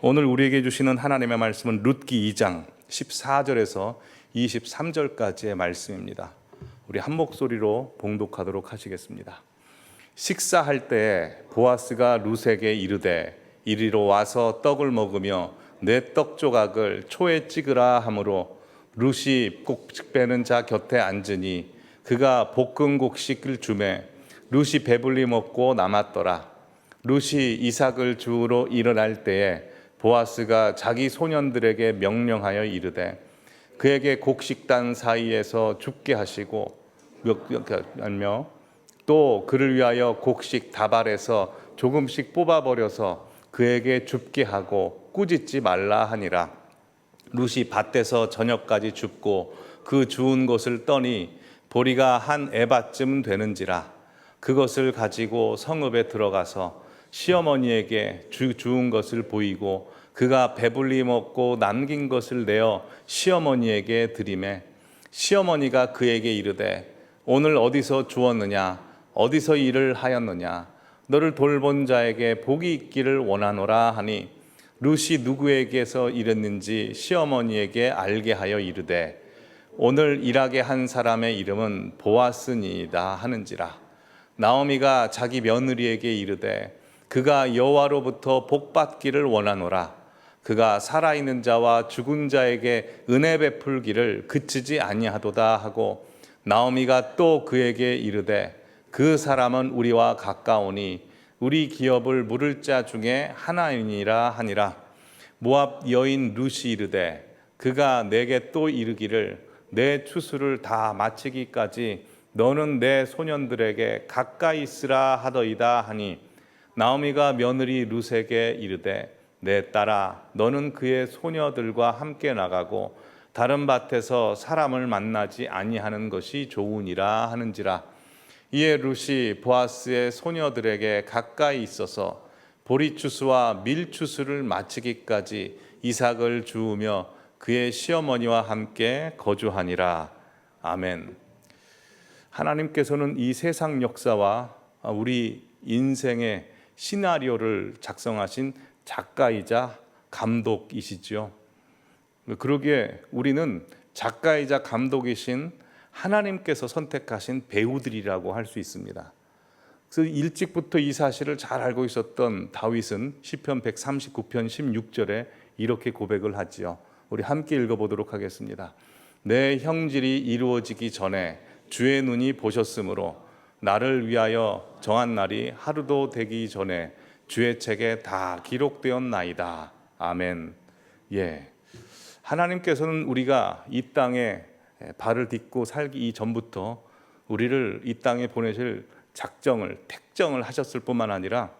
오늘 우리에게 주시는 하나님의 말씀은 룻기 2장 14절에서 23절까지의 말씀입니다. 우리 한 목소리로 봉독하도록 하시겠습니다. 식사할 때 보아스가 룻에게 이르되 이리로 와서 떡을 먹으며 내 떡 조각을 초에 찍으라 하므로 룻이 곡식 빼는 자 곁에 앉으니 그가 볶은 곡식을 주매 룻이 배불리 먹고 남았더라. 룻이 이삭을 주우러 일어날 때에 보아스가 자기 소년들에게 명령하여 이르되 그에게 곡식단 사이에서 죽게 하시고 또 그를 위하여 곡식 다발에서 조금씩 뽑아버려서 그에게 줍게 하고 꾸짖지 말라 하니라. 룻이 밭에서 저녁까지 줍고 그 주운 것을 떠니 보리가 한 에바쯤 되는지라. 그것을 가지고 성읍에 들어가서 시어머니에게 주운 것을 보이고 그가 배불리 먹고 남긴 것을 내어 시어머니에게 드리매 시어머니가 그에게 이르되 오늘 어디서 주었느냐 어디서 일을 하였느냐 너를 돌본 자에게 복이 있기를 원하노라 하니 룻이 누구에게서 이랬는지 시어머니에게 알게 하여 이르되 오늘 일하게 한 사람의 이름은 보아스니이다 하는지라. 나오미가 자기 며느리에게 이르되 그가 여호와로부터 복 받기를 원하노라. 그가 살아있는 자와 죽은 자에게 은혜 베풀기를 그치지 아니하도다 하고 나오미가 또 그에게 이르되 그 사람은 우리와 가까우니 우리 기업을 물을 자 중에 하나이니라 하니라. 모압 여인 룻이 이르되 그가 내게 또 이르기를 내 추수를 다 마치기까지 너는 내 소년들에게 가까이 있으라 하더이다 하니 나오미가 며느리 룻에게 이르되 내 딸아 너는 그의 소녀들과 함께 나가고 다른 밭에서 사람을 만나지 아니하는 것이 좋으니라 하는지라. 이에 룻이 보아스의 소녀들에게 가까이 있어서 보리추수와 밀추수를 마치기까지 이삭을 주우며 그의 시어머니와 함께 거주하니라. 아멘. 하나님께서는 이 세상 역사와 우리 인생의 시나리오를 작성하신 작가이자 감독이시죠. 그러기에 우리는 작가이자 감독이신 하나님께서 선택하신 배우들이라고 할 수 있습니다. 그래서 일찍부터 이 사실을 잘 알고 있었던 다윗은 시편 139편 16절에 이렇게 고백을 하지요. 우리 함께 읽어보도록 하겠습니다. 내 형질이 이루어지기 전에 주의 눈이 보셨으므로 나를 위하여 정한 날이 하루도 되기 전에 주의 책에 다 기록되었나이다. 아멘. 예. 하나님께서는 우리가 이 땅에 발을 딛고 살기 이전부터 우리를 이 땅에 보내실 택정을 하셨을 뿐만 아니라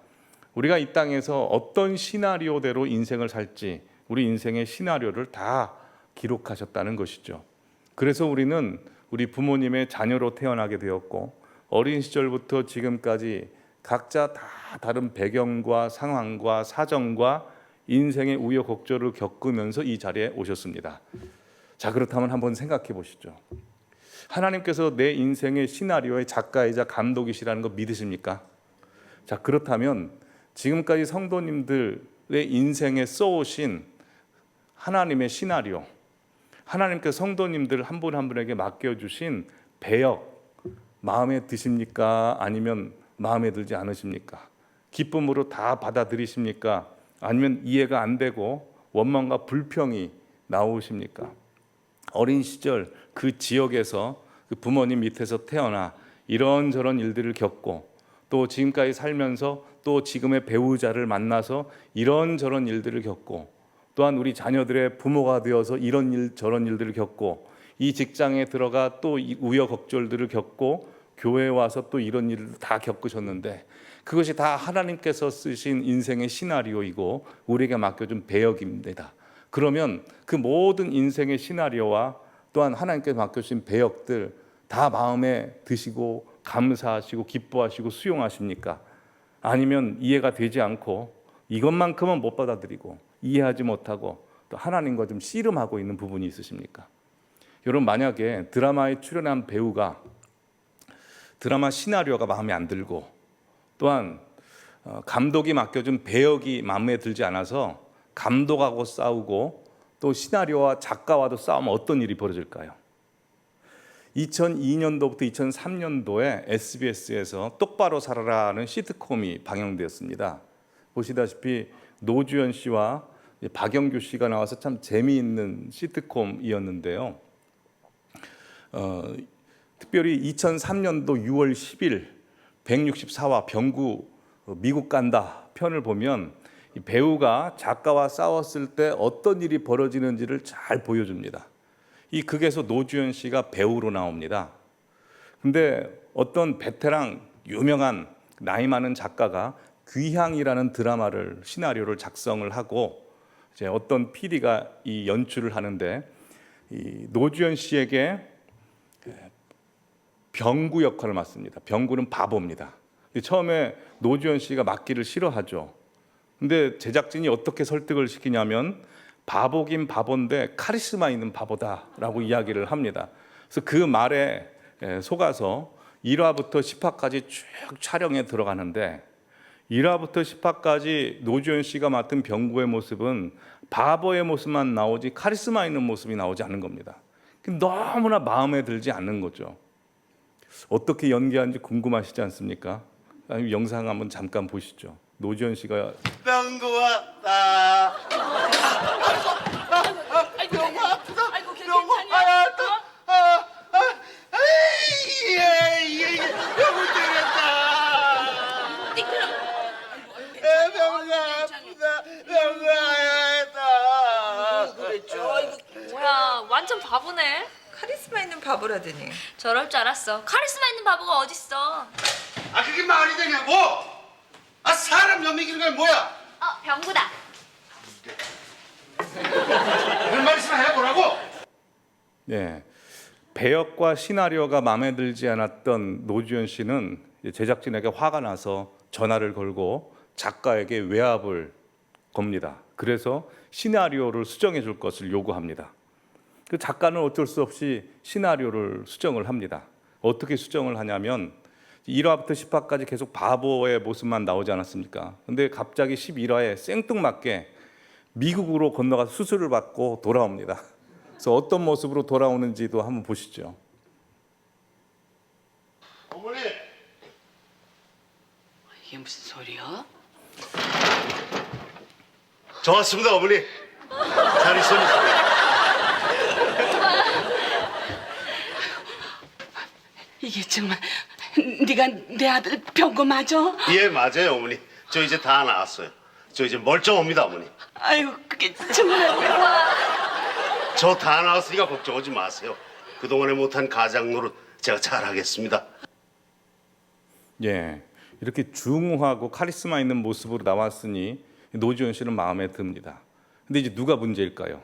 우리가 이 땅에서 어떤 시나리오대로 인생을 살지 우리 인생의 시나리오를 다 기록하셨다는 것이죠. 그래서 우리는 우리 부모님의 자녀로 태어나게 되었고 어린 시절부터 지금까지 각자 다 다른 배경과 상황과 사정과 인생의 우여곡절을 겪으면서 이 자리에 오셨습니다. 자, 그렇다면 한번 생각해 보시죠. 하나님께서 내 인생의 시나리오의 작가이자 감독이시라는 거 믿으십니까? 자, 그렇다면 지금까지 성도님들의 인생에 써오신 하나님의 시나리오, 하나님께서 성도님들 한 분 한 분에게 맡겨주신 배역 마음에 드십니까? 아니면 마음에 들지 않으십니까? 기쁨으로 다 받아들이십니까? 아니면 이해가 안 되고 원망과 불평이 나오십니까? 어린 시절 그 지역에서 그 부모님 밑에서 태어나 이런저런 일들을 겪고 또 지금까지 살면서 또 지금의 배우자를 만나서 이런저런 일들을 겪고 또한 우리 자녀들의 부모가 되어서 이런 일 저런 일들을 겪고 이 직장에 들어가 또 우여곡절들을 겪고 교회에 와서 또 이런 일을 다 겪으셨는데 그것이 다 하나님께서 쓰신 인생의 시나리오이고 우리에게 맡겨준 배역입니다. 그러면 그 모든 인생의 시나리오와 또한 하나님께서 맡겨주신 배역들 다 마음에 드시고 감사하시고 기뻐하시고 수용하십니까? 아니면 이해가 되지 않고 이것만큼은 못 받아들이고 이해하지 못하고 또 하나님과 좀 씨름하고 있는 부분이 있으십니까? 여러분, 만약에 드라마에 출연한 배우가 드라마 시나리오가 마음에 안 들고 또한 감독이 맡겨준 배역이 마음에 들지 않아서 감독하고 싸우고 또 시나리오와 작가와도 싸우면 어떤 일이 벌어질까요? 2002년도부터 2003년도에 SBS에서 똑바로 살아라는 시트콤이 방영되었습니다. 보시다시피 노주현 씨와 박영규 씨가 나와서 참 재미있는 시트콤이었는데요. 특별히 2003년도 6월 10일 164화 병구 미국 간다 편을 보면 이 배우가 작가와 싸웠을 때 어떤 일이 벌어지는지를 잘 보여줍니다. 이 극에서 노주현 씨가 배우로 나옵니다. 근데 어떤 베테랑 유명한 나이 많은 작가가 귀향이라는 드라마를 시나리오를 작성을 하고 이제 어떤 PD가 이 연출을 하는데 이 노주현 씨에게 병구 역할을 맡습니다. 병구는 바보입니다. 처음에 노주현 씨가 맡기를 싫어하죠. 근데 제작진이 어떻게 설득을 시키냐면 바보긴 바본데 카리스마 있는 바보다라고 이야기를 합니다. 그래서 그 말에 속아서 1화부터 10화까지 쭉 촬영에 들어가는데 1화부터 10화까지 노주현 씨가 맡은 병구의 모습은 바보의 모습만 나오지 카리스마 있는 모습이 나오지 않는 겁니다. 너무나 마음에 들지 않는 거죠. 어떻게 연기하는지 궁금하시지 않습니까? 영상 한번 잠깐 보시죠. 노주현 씨가 병구 왔다. 병구 아프다. 아이고 병구 괜찮냐? 병구 때렸다. 띠끄러. 병구 아프다. 병구 아프다. 그랬죠. 뭐야 완전 바보네. 카리스마 있는 바보라더니. 저럴 줄 알았어. 카리스마 있는 바보가 어딨어. 아 그게 말이 되냐고? 아 사람 연맥이는 게 뭐야? 병구다. 그런 말 있으면 해보라고. 네, 배역과 시나리오가 마음에 들지 않았던 노주현 씨는 제작진에게 화가 나서 전화를 걸고 작가에게 외압을 겁니다. 그래서 시나리오를 수정해 줄 것을 요구합니다. 그 작가는 어쩔 수 없이 시나리오를 수정을 합니다. 어떻게 수정을 하냐면 1화부터 10화까지 계속 바보의 모습만 나오지 않았습니까? 근데 갑자기 11화에 생뚱맞게 미국으로 건너가서 수술을 받고 돌아옵니다. 그래서 어떤 모습으로 돌아오는지도 한번 보시죠. 어머니. 이게 무슨 소리야? 저 왔습니다 어머니. 잘 있었니? 이게 정말 네가 내 아들 병거 맞아? 예 맞아요 어머니. 저 이제 다 나았어요. 저 이제 멀쩡합니다 어머니. 아이고 그게 정말 저 다 나왔으니까 걱정하지 마세요. 그동안에 못한 가장 노릇 제가 잘하겠습니다. 예, 이렇게 중후하고 카리스마 있는 모습으로 나왔으니 노주현 씨는 마음에 듭니다. 근데 이제 누가 문제일까요?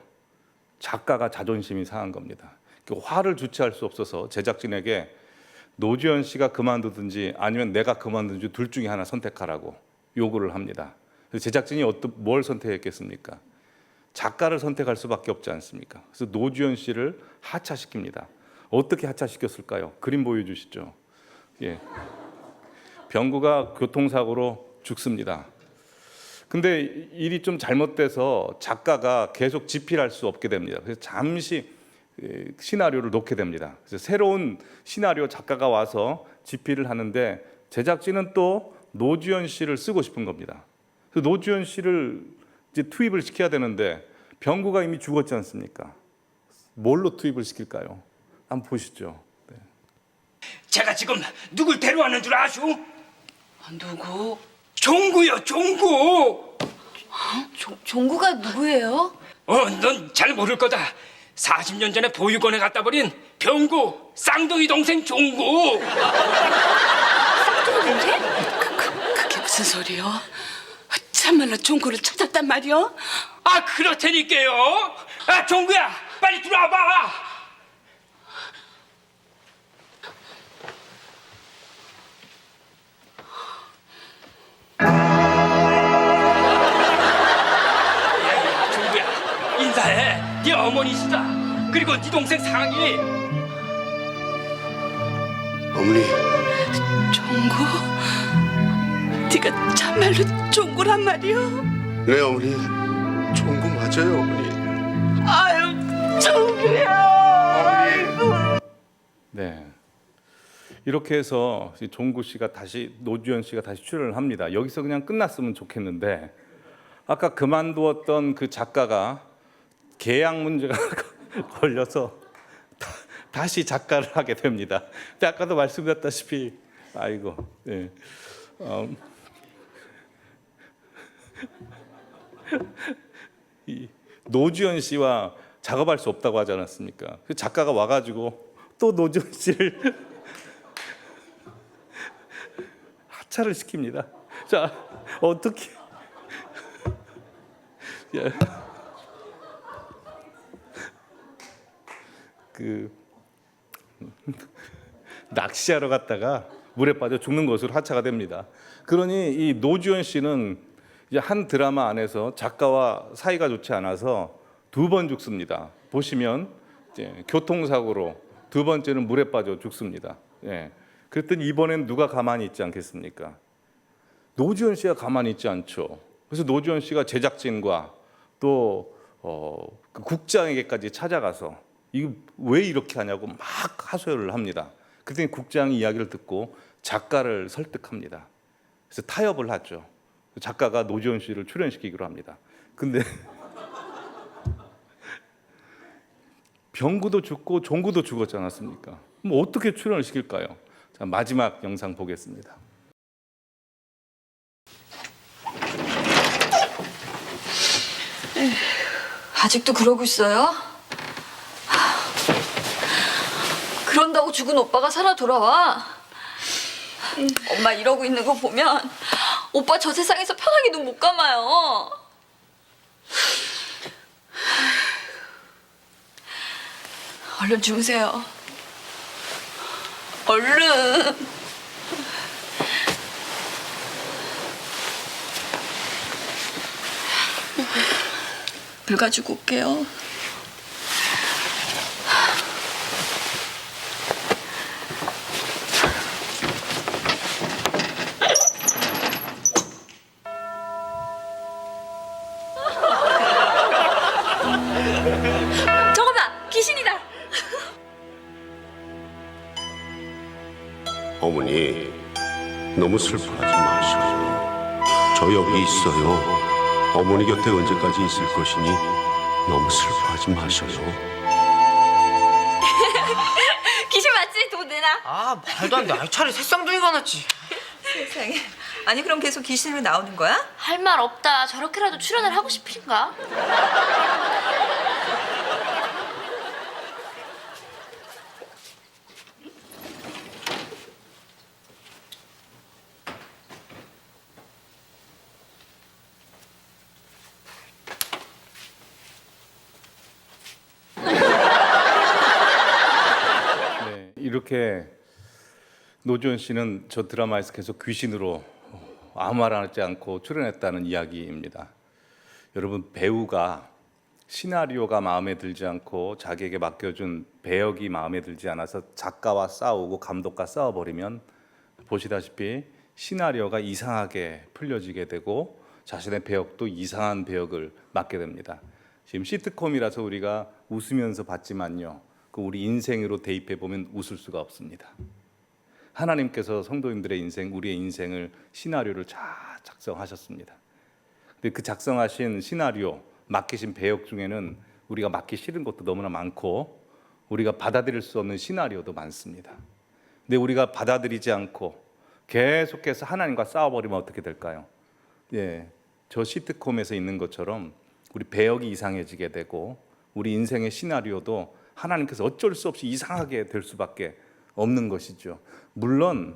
작가가 자존심이 상한 겁니다. 화를 주체할 수 없어서 제작진에게 노주현 씨가 그만두든지 아니면 내가 그만두든지 둘 중에 하나 선택하라고 요구를 합니다. 제작진이 뭘 선택했겠습니까? 작가를 선택할 수밖에 없지 않습니까? 그래서 노주현 씨를 하차시킵니다. 어떻게 하차시켰을까요? 그림 보여주시죠. 예, 병구가 교통사고로 죽습니다. 근데 일이 좀 잘못돼서 작가가 계속 집필할 수 없게 됩니다. 그래서 잠시 시나리오를 놓게 됩니다. 그래서 새로운 시나리오 작가가 와서 집필을 하는데 제작진은 또 노주현 씨를 쓰고 싶은 겁니다. 그래서 노주현 씨를 이제 투입을 시켜야 되는데 병구가 이미 죽었지 않습니까? 뭘로 투입을 시킬까요? 한번 보시죠. 네. 제가 지금 누굴 데려왔는 줄 아슈? 누구? 종구요, 종구. 종구가 누구예요? 넌 잘 모를 거다. 40년 전에 보육원에 갖다 버린 병구, 쌍둥이 동생 종구. 그게 무슨 소리야? 참말로 종구를 찾았단 말이야? 아, 그렇다니까요. 아, 종구야, 빨리 들어와봐. 종구야, 인사해. 네 어머니시다. 그리고 네 동생 상이. 어머니. 종구? 네가 참말로 종구란 말이야? 네 어머니. 맞아요, 어머니. 아유, 종구야. 아이고. 네. 이렇게 해서 종구 씨가 다시 노주현 씨가 다시 출연을 합니다. 여기서 그냥 끝났으면 좋겠는데 아까 그만두었던 그 작가가 계약 문제가 걸려서 다시 작가를 하게 됩니다. 근데 아까도 말씀드렸다시피 아이고 네. 이 노주현 씨와 작업할 수 없다고 하지 않았습니까? 그 작가가 와가지고 또 노주현 씨를 하차를 시킵니다. 자, 어떻게? 그 낚시하러 갔다가 물에 빠져 죽는 것으로 하차가 됩니다. 그러니 이 노주현 씨는 이제 한 드라마 안에서 작가와 사이가 좋지 않아서 2번 죽습니다. 보시면 이제 교통사고로 2번째는 물에 빠져 죽습니다. 예. 그랬더니 이번엔 누가 가만히 있지 않겠습니까? 노주현 씨가 가만히 있지 않죠. 그래서 노주현 씨가 제작진과 또 그 국장에게까지 찾아가서 이거 왜 이렇게 하냐고 막 하소연을 합니다. 그랬더니 국장이 이야기를 듣고 작가를 설득합니다. 그래서 타협을 하죠. 작가가 노주현 씨를 출연시키기로 합니다. 근데 병구도 죽고 종구도 죽었지 않았습니까? 뭐 어떻게 출연을 시킬까요? 자, 마지막 영상 보겠습니다. 아직도 그러고 있어요? 그런다고 죽은 오빠가 살아 돌아와? 엄마 이러고 있는 거 보면 오빠 저 세상에서 편하게 눈 못 감아요. 얼른 주무세요. 얼른. 물 가지고 올게요. 저거다! 귀신이다! 어머니, 너무 슬퍼하지 마셔요. 저 여기 있어요. 어머니 곁에 언제까지 있을 것이니 너무 슬퍼하지 마셔요. 귀신 맞지? 돈 내놔. 아, 말도 안 돼. 아이, 차라리 새쌍둥이가 낫지. 세상에. 아니 그럼 계속 귀신으로 나오는 거야? 할 말 없다. 저렇게라도 출연을 하고 싶은가? 네, 이렇게 노주현 씨는 저 드라마에서 계속 귀신으로 아무 말 하지 않고 출연했다는 이야기입니다. 여러분, 배우가 시나리오가 마음에 들지 않고 자기에게 맡겨준 배역이 마음에 들지 않아서 작가와 싸우고 감독과 싸워버리면 보시다시피 시나리오가 이상하게 풀려지게 되고 자신의 배역도 이상한 배역을 맡게 됩니다. 지금 시트콤이라서 우리가 웃으면서 봤지만요, 그 우리 인생으로 대입해 보면 웃을 수가 없습니다. 하나님께서 성도님들의 인생, 우리의 인생을 시나리오를 잘 작성하셨습니다. 근데 그 작성하신 시나리오, 맡기신 배역 중에는 우리가 맡기 싫은 것도 너무나 많고 우리가 받아들일 수 없는 시나리오도 많습니다. 근데 우리가 받아들이지 않고 계속해서 하나님과 싸워버리면 어떻게 될까요? 예, 저 시트콤에서 있는 것처럼 우리 배역이 이상해지게 되고 우리 인생의 시나리오도 하나님께서 어쩔 수 없이 이상하게 될 수밖에 없는 것이죠. 물론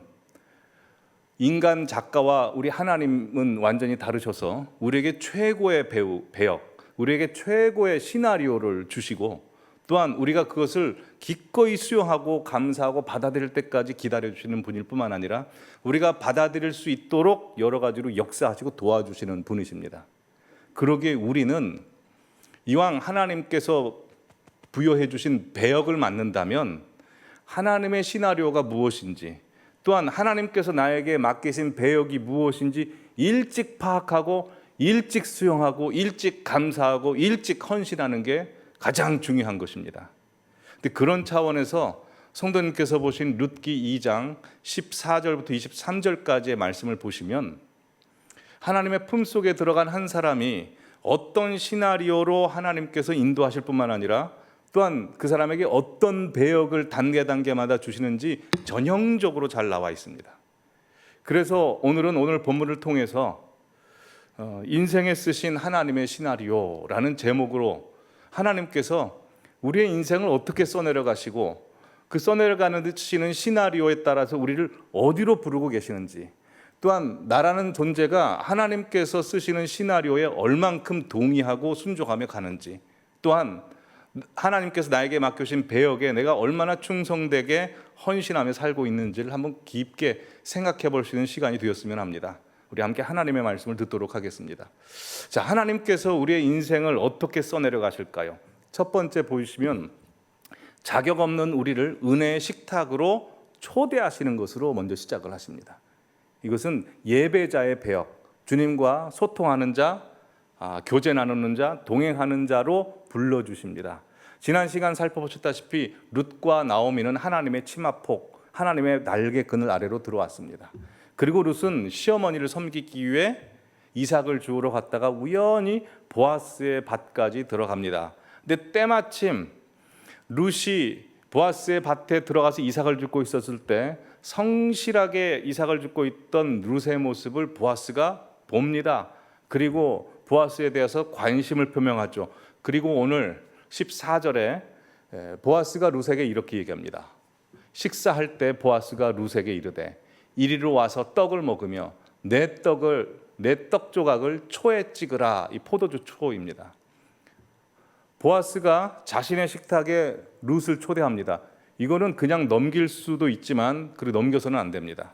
인간 작가와 우리 하나님은 완전히 다르셔서 우리에게 최고의 배역, 우리에게 최고의 시나리오를 주시고 또한 우리가 그것을 기꺼이 수용하고 감사하고 받아들일 때까지 기다려주시는 분일 뿐만 아니라 우리가 받아들일 수 있도록 여러 가지로 역사하시고 도와주시는 분이십니다. 그러기에 우리는 이왕 하나님께서 부여해 주신 배역을 맡는다면 하나님의 시나리오가 무엇인지 또한 하나님께서 나에게 맡기신 배역이 무엇인지 일찍 파악하고 일찍 수용하고 일찍 감사하고 일찍 헌신하는 게 가장 중요한 것입니다. 근데 그런 차원에서 성도님께서 보신 룻기 2장 14절부터 23절까지의 말씀을 보시면 하나님의 품속에 들어간 한 사람이 어떤 시나리오로 하나님께서 인도하실 뿐만 아니라 또한 그 사람에게 어떤 배역을 단계마다 주시는지 전형적으로 잘 나와 있습니다. 그래서 오늘 본문을 통해서 인생에 쓰신 하나님의 시나리오라는 제목으로 하나님께서 우리의 인생을 어떻게 써내려 가시고 그 써내려가는 시나리오에 따라서 우리를 어디로 부르고 계시는지, 또한 나라는 존재가 하나님께서 쓰시는 시나리오에 얼만큼 동의하고 순종하며 가는지, 또한 하나님께서 나에게 맡겨주신 배역에 내가 얼마나 충성되게 헌신하며 살고 있는지를 한번 깊게 생각해 볼 수 있는 시간이 되었으면 합니다. 우리 함께 하나님의 말씀을 듣도록 하겠습니다. 자, 하나님께서 우리의 인생을 어떻게 써내려 가실까요? 첫 번째 보시면 자격 없는 우리를 은혜의 식탁으로 초대하시는 것으로 먼저 시작을 하십니다. 이것은 예배자의 배역, 주님과 소통하는 자, 교제 나누는 자, 동행하는 자로 불러주십니다. 지난 시간 살펴보셨다시피 룻과 나오미는 하나님의 치마폭, 하나님의 날개 그늘 아래로 들어왔습니다. 그리고 룻은 시어머니를 섬기기 위해 이삭을 주우러 갔다가 우연히 보아스의 밭까지 들어갑니다. 근데 때마침 룻이 보아스의 밭에 들어가서 이삭을 줍고 있었을 때 성실하게 이삭을 줍고 있던 룻의 모습을 보아스가 봅니다. 그리고 보아스에 대해서 관심을 표명하죠. 그리고 오늘 14절에 보아스가 룻에게 이렇게 얘기합니다. 식사할 때 보아스가 룻에게 이르되 이리로 와서 떡을 먹으며 내 떡 조각을 초에 찍으라. 이 포도주 초입니다. 보아스가 자신의 식탁에 룻을 초대합니다. 이거는 그냥 넘길 수도 있지만 그리고 넘겨서는 안 됩니다.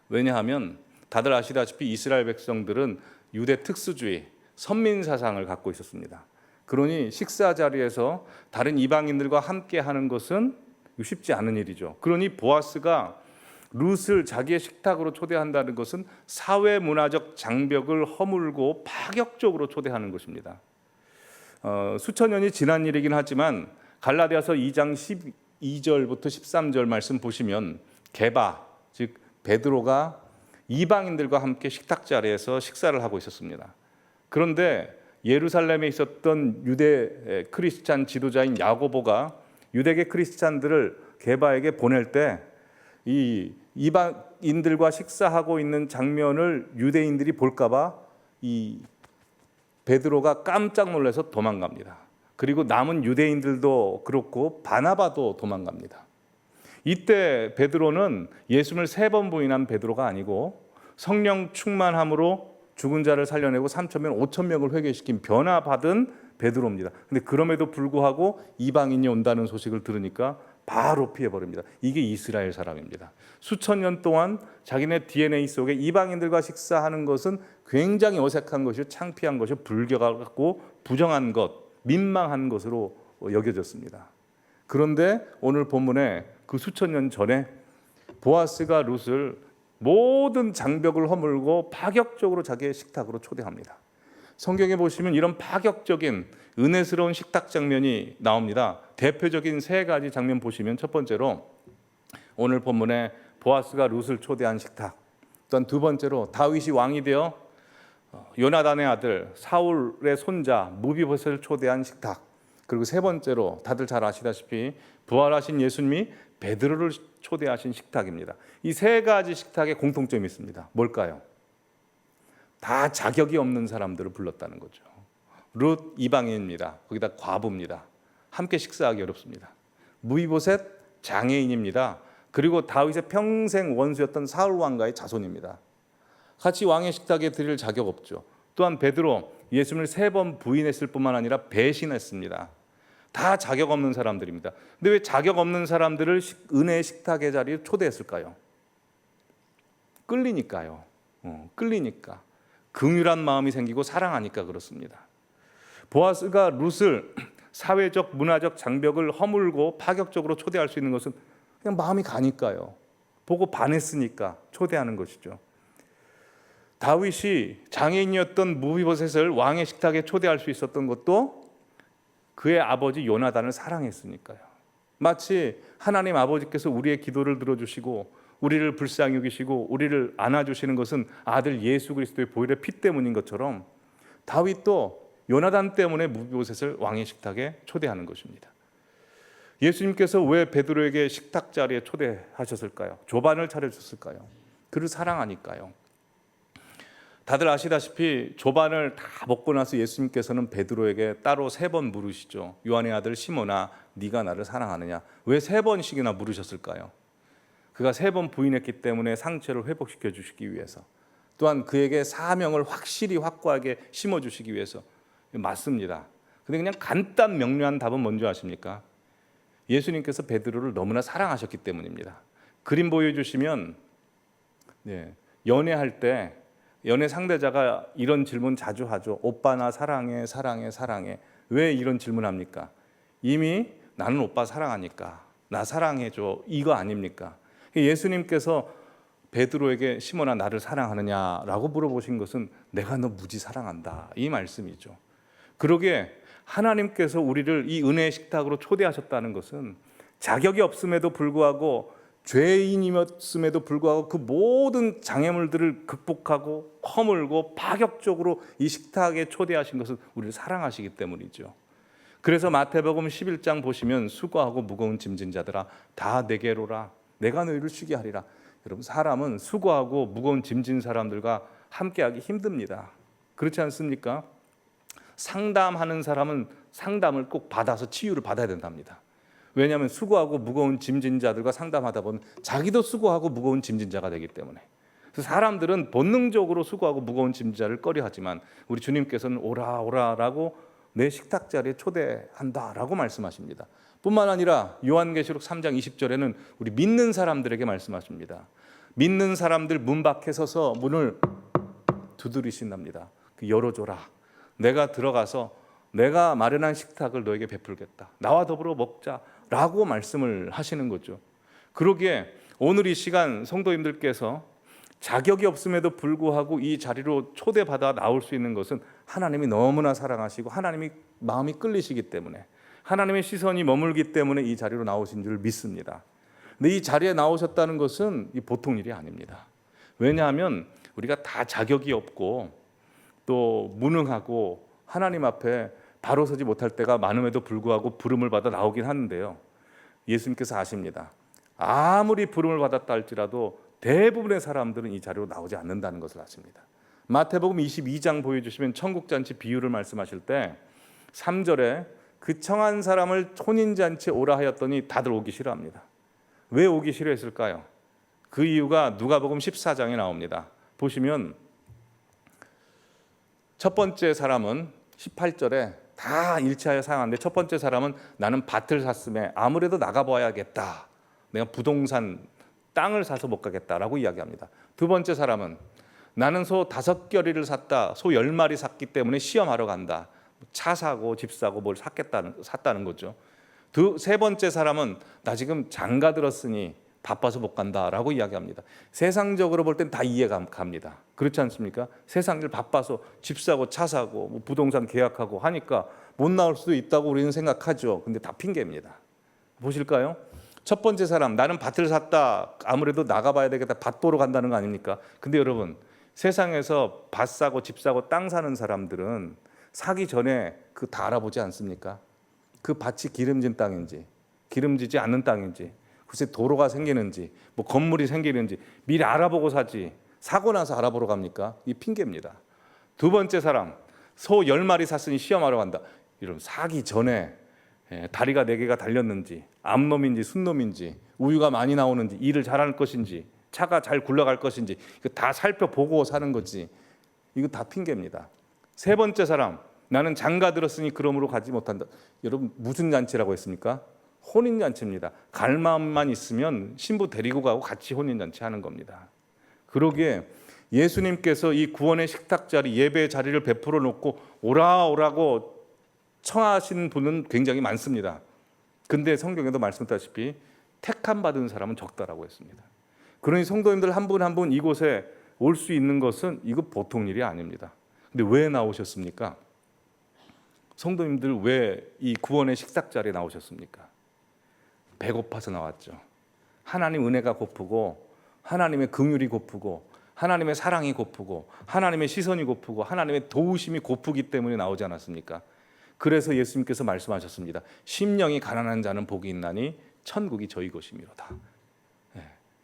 왜냐하면 다들 아시다시피 이스라엘 백성들은 유대 특수주의, 선민 사상을 갖고 있었습니다. 그러니 식사 자리에서 다른 이방인들과 함께 하는 것은 쉽지 않은 일이죠. 그러니 보아스가 룻을 자기의 식탁으로 초대한다는 것은 사회 문화적 장벽을 허물고 파격적으로 초대하는 것입니다. 수천 년이 지난 일이긴 하지만 갈라디아서 2장 12절부터 13절 말씀 보시면 게바, 즉 베드로가 이방인들과 함께 식탁 자리에서 식사를 하고 있었습니다. 그런데 예루살렘에 있었던 유대 크리스찬 지도자인 야고보가 유대계 크리스찬들을 게바에게 보낼 때 이 이방인들과 식사하고 있는 장면을 유대인들이 볼까봐 이 베드로가 깜짝 놀라서 도망갑니다. 그리고 남은 유대인들도 그렇고 바나바도 도망갑니다. 이때 베드로는 예수님을 3번 부인한 베드로가 아니고 성령 충만함으로 죽은 자를 살려내고 3,000명, 5,000명을 회개시킨 변화받은 베드로입니다. 근데 그럼에도 불구하고 이방인이 온다는 소식을 들으니까 바로 피해버립니다. 이게 이스라엘 사람입니다. 수천 년 동안 자기네 DNA 속에 이방인들과 식사하는 것은 굉장히 어색한 것이고 창피한 것이고 불교가 갖고 부정한 것, 민망한 것으로 여겨졌습니다. 그런데 오늘 본문에 그 수천 년 전에 보아스가 룻을 모든 장벽을 허물고 파격적으로 자기의 식탁으로 초대합니다. 성경에 보시면 이런 파격적인 은혜스러운 식탁 장면이 나옵니다. 대표적인 3가지 장면 보시면 첫 번째로 오늘 본문에 보아스가 룻을 초대한 식탁, 또한 두 번째로 다윗이 왕이 되어 요나단의 아들 사울의 손자 무비보셋을 초대한 식탁, 그리고 세 번째로 다들 잘 아시다시피 부활하신 예수님이 베드로를 초대하신 식탁입니다. 이 3가지 식탁에 공통점이 있습니다. 뭘까요? 다 자격이 없는 사람들을 불렀다는 거죠. 룻 이방인입니다. 거기다 과부입니다. 함께 식사하기 어렵습니다. 무비보셋 장애인입니다. 그리고 다윗의 평생 원수였던 사울 왕가의 자손입니다. 같이 왕의 식탁에 드릴 자격 없죠. 또한 베드로 예수님을 3번 부인했을 뿐만 아니라 배신했습니다. 다 자격 없는 사람들입니다. 근데 왜 자격 없는 사람들을 은혜의 식탁의 자리에 초대했을까요? 끌리니까요. 끌리니까. 긍휼한 마음이 생기고 사랑하니까 그렇습니다. 보아스가 룻을 사회적 문화적 장벽을 허물고 파격적으로 초대할 수 있는 것은 그냥 마음이 가니까요. 보고 반했으니까 초대하는 것이죠. 다윗이 장인이었던 무비보셋을 왕의 식탁에 초대할 수 있었던 것도 그의 아버지 요나단을 사랑했으니까요. 마치 하나님 아버지께서 우리의 기도를 들어주시고 우리를 불쌍히 여기시고 우리를 안아주시는 것은 아들 예수 그리스도의 보혈의 피 때문인 것처럼 다윗도 요나단 때문에 무비보셋을 왕의 식탁에 초대하는 것입니다. 예수님께서 왜 베드로에게 식탁 자리에 초대하셨을까요? 조반을 차려줬을까요? 그를 사랑하니까요. 다들 아시다시피 조반을 다 먹고 나서 예수님께서는 베드로에게 따로 3번 물으시죠. 요한의 아들 시몬아, 네가 나를 사랑하느냐? 왜 3번씩이나 물으셨을까요? 그가 3번 부인했기 때문에 상처를 회복시켜 주시기 위해서, 또한 그에게 사명을 확실히 확고하게 심어주시기 위해서. 맞습니다. 근데 그냥 간단 명료한 답은 뭔지 아십니까? 예수님께서 베드로를 너무나 사랑하셨기 때문입니다. 그림 보여주시면 연애할 때 연애 상대자가 이런 질문 자주 하죠. 오빠 나 사랑해, 사랑해, 사랑해. 왜 이런 질문합니까? 이미 나는 오빠 사랑하니까 나 사랑해줘, 이거 아닙니까? 예수님께서 베드로에게 시몬아 나를 사랑하느냐라고 물어보신 것은 내가 너 무지 사랑한다, 이 말씀이죠. 그러기에 하나님께서 우리를 이 은혜의 식탁으로 초대하셨다는 것은 자격이 없음에도 불구하고, 죄인이었음에도 불구하고 그 모든 장애물들을 극복하고 허물고 파격적으로 이 식탁에 초대하신 것은 우리를 사랑하시기 때문이죠. 그래서 마태복음 11장 보시면 수고하고 무거운 짐진 자들아 다 내게로라, 내가 너희를 쉬게 하리라. 여러분, 사람은 수고하고 무거운 짐진 사람들과 함께하기 힘듭니다. 그렇지 않습니까? 상담하는 사람은 상담을 꼭 받아서 치유를 받아야 된답니다. 왜냐하면 수고하고 무거운 짐진 자들과 상담하다 보면 자기도 수고하고 무거운 짐진 자가 되기 때문에. 그래서 사람들은 본능적으로 수고하고 무거운 짐진 자를 꺼려하지만 우리 주님께서는 오라 오라라고 내 식탁 자리에 초대한다라고 말씀하십니다. 뿐만 아니라 요한계시록 3장 20절에는 우리 믿는 사람들에게 말씀하십니다. 믿는 사람들 문 밖에 서서 문을 두드리신답니다. 열어줘라. 내가 들어가서 내가 마련한 식탁을 너에게 베풀겠다. 나와 더불어 먹자라고 말씀을 하시는 거죠. 그러기에 오늘 이 시간 성도님들께서 자격이 없음에도 불구하고 이 자리로 초대받아 나올 수 있는 것은 하나님이 너무나 사랑하시고 하나님이 마음이 끌리시기 때문에, 하나님의 시선이 머물기 때문에 이 자리로 나오신 줄 믿습니다. 근데 이 자리에 나오셨다는 것은 보통 일이 아닙니다. 왜냐하면 우리가 다 자격이 없고 또 무능하고 하나님 앞에 바로 서지 못할 때가 많음에도 불구하고 부름을 받아 나오긴 하는데요. 예수님께서 아십니다. 아무리 부름을 받았다 할지라도 대부분의 사람들은 이 자리로 나오지 않는다는 것을 아십니다. 마태복음 22장 보여주시면 천국잔치 비유를 말씀하실 때 3절에 그 청한 사람을 혼인잔치에 오라 하였더니 다들 오기 싫어합니다. 왜 오기 싫어했을까요? 그 이유가 누가복음 14장에 나옵니다. 보시면 첫 번째 사람은 18절에 다 일치하여 사용하는데, 첫 번째 사람은 나는 밭을 샀음에 아무래도 나가봐야겠다, 내가 부동산 땅을 사서 못 가겠다라고 이야기합니다. 두 번째 사람은 나는 소 5겨리를 샀다, 소 10마리 샀기 때문에 시험하러 간다, 차 사고 집 사고 뭘 샀다는 거죠. 세 번째 사람은 나 지금 장가 들었으니 바빠서 못 간다라고 이야기합니다. 세상적으로 볼 땐 다 이해가 갑니다. 그렇지 않습니까? 세상 일 바빠서 집 사고 차 사고 부동산 계약하고 하니까 못 나올 수도 있다고 우리는 생각하죠. 근데 다 핑계입니다. 보실까요? 첫 번째 사람, 나는 밭을 샀다, 아무래도 나가봐야 되겠다, 밭 보러 간다는 거 아닙니까? 근데 여러분, 세상에서 밭 사고 집 사고 땅 사는 사람들은 사기 전에 그 다 알아보지 않습니까? 그 밭이 기름진 땅인지 기름지지 않는 땅인지, 글쎄 도로가 생기는지 뭐 건물이 생기는지 미리 알아보고 사지, 사고 나서 알아보러 갑니까? 이 핑계입니다. 두 번째 사람, 소 10마리 샀으니 시험하러 간다. 이런 사기 전에 다리가 4개가 달렸는지, 암놈인지 순놈인지, 우유가 많이 나오는지, 일을 잘할 것인지, 차가 잘 굴러갈 것인지 이거 다 살펴보고 사는 거지. 이거 다 핑계입니다. 세 번째 사람, 나는 장가 들었으니 그러므로 가지 못한다. 여러분, 무슨 잔치라고 했습니까? 혼인잔치입니다. 갈 마음만 있으면 신부 데리고 가고 같이 혼인잔치 하는 겁니다. 그러기에 예수님께서 이 구원의 식탁 자리, 예배의 자리를 베풀어 놓고 오라 오라고 청하신 분은 굉장히 많습니다. 근데 성경에도 말씀했다시피 택함 받은 사람은 적다라고 했습니다. 그러니 성도님들 한 분 한 분 이곳에 올 수 있는 것은 이거 보통 일이 아닙니다. 근데 왜 나오셨습니까? 성도님들 왜 이 구원의 식탁 자리에 나오셨습니까? 배고파서 나왔죠. 하나님 은혜가 고프고 하나님의 긍휼이 고프고 하나님의 사랑이 고프고 하나님의 시선이 고프고 하나님의 도우심이 고프기 때문에 나오지 않았습니까? 그래서 예수님께서 말씀하셨습니다. 심령이 가난한 자는 복이 있나니 천국이 저희 것이미로다.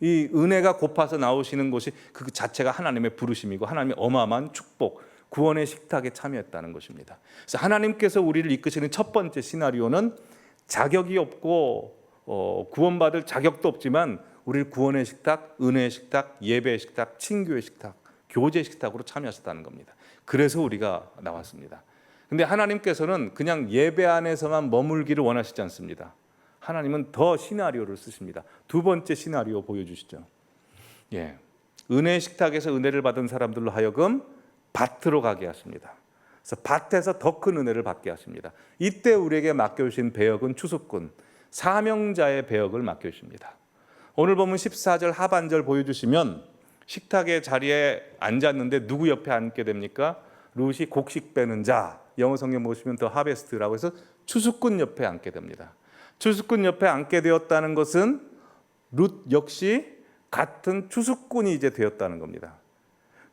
이 은혜가 고파서 나오시는 것이 그 자체가 하나님의 부르심이고 하나님의 어마어마한 축복, 구원의 식탁에 참여했다는 것입니다. 그래서 하나님께서 우리를 이끄시는 첫 번째 시나리오는 자격이 없고 구원받을 자격도 없지만 우리를 구원의 식탁, 은혜의 식탁, 예배의 식탁, 친교의 식탁, 교제 식탁으로 참여하셨다는 겁니다. 그래서 우리가 나왔습니다. 근데 하나님께서는 그냥 예배 안에서만 머물기를 원하시지 않습니다. 하나님은 더 시나리오를 쓰십니다. 두 번째 시나리오 보여주시죠. 은혜의 식탁에서 은혜를 받은 사람들로 하여금 밭으로 가게 하십니다. 그래서 밭에서 더 큰 은혜를 받게 하십니다. 이때 우리에게 맡겨주신 배역은 추수꾼, 사명자의 배역을 맡겨주십니다. 오늘 보면 14절 하반절 보여주시면 식탁의 자리에 앉았는데 누구 옆에 앉게 됩니까? 룻이 곡식 빼는 자, 영어 성경 보시면 더 하베스트라고 해서 추수꾼 옆에 앉게 됩니다. 추수꾼 옆에 앉게 되었다는 것은 룻 역시 같은 추수꾼이 이제 되었다는 겁니다.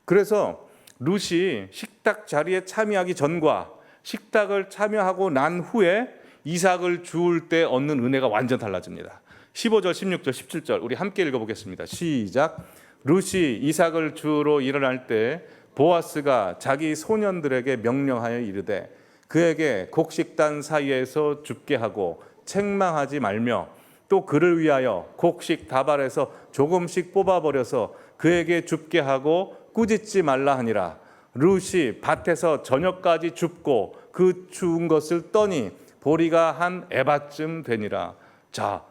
그래서 룻이 식탁 자리에 참여하기 전과 식탁을 참여하고 난 후에 이삭을 주울 때 얻는 은혜가 완전 달라집니다. 15절, 16절, 17절 우리 함께 읽어보겠습니다. 시작. 룻이 이삭을 주우러 일어날 때 보아스가 자기 소년들에게 명령하여 이르되 그에게 곡식단 사이에서 줍게 하고 책망하지 말며 또 그를 위하여 곡식 다발에서 조금씩 뽑아버려서 그에게 줍게 하고 꾸짖지 말라 하니라. 룻이 밭에서 저녁까지 줍고 그 주운 것을 떠니 보리가 한 에바쯤 되니라. 자,